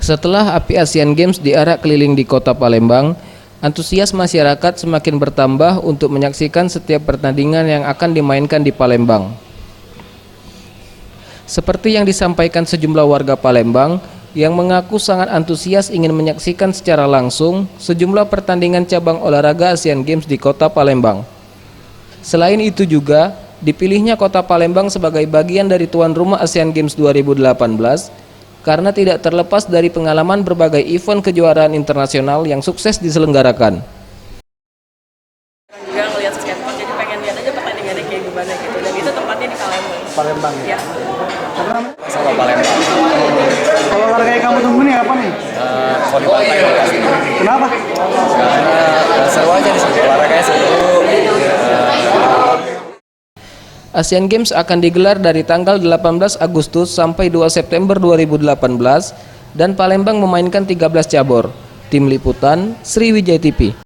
Setelah api Asian Games diarak keliling di kota Palembang, antusias masyarakat semakin bertambah untuk menyaksikan setiap pertandingan yang akan dimainkan di Palembang. Seperti yang disampaikan sejumlah warga Palembang yang mengaku sangat antusias ingin menyaksikan secara langsung sejumlah pertandingan cabang olahraga Asian Games di kota Palembang. Selain itu juga, dipilihnya kota Palembang sebagai bagian dari tuan rumah Asian Games 2018 karena tidak terlepas dari pengalaman berbagai event kejuaraan internasional yang sukses diselenggarakan. Juga ngeliat skateboard, jadi pengen lihat aja pertandingannya kayak gimana gitu. Dan itu tempatnya di Palembang. Palembang ya? Ya. Sama Palembang. Kalau olahraga yang kamu tunggu nih apa nih? Volleyball table pasti. Kenapa? Karena seru aja di sini. Olahraganya seru. Asian Games akan digelar dari tanggal 18 Agustus sampai 2 September 2018 dan Palembang memainkan 13 cabur. Tim Liputan, Sriwijaya TV.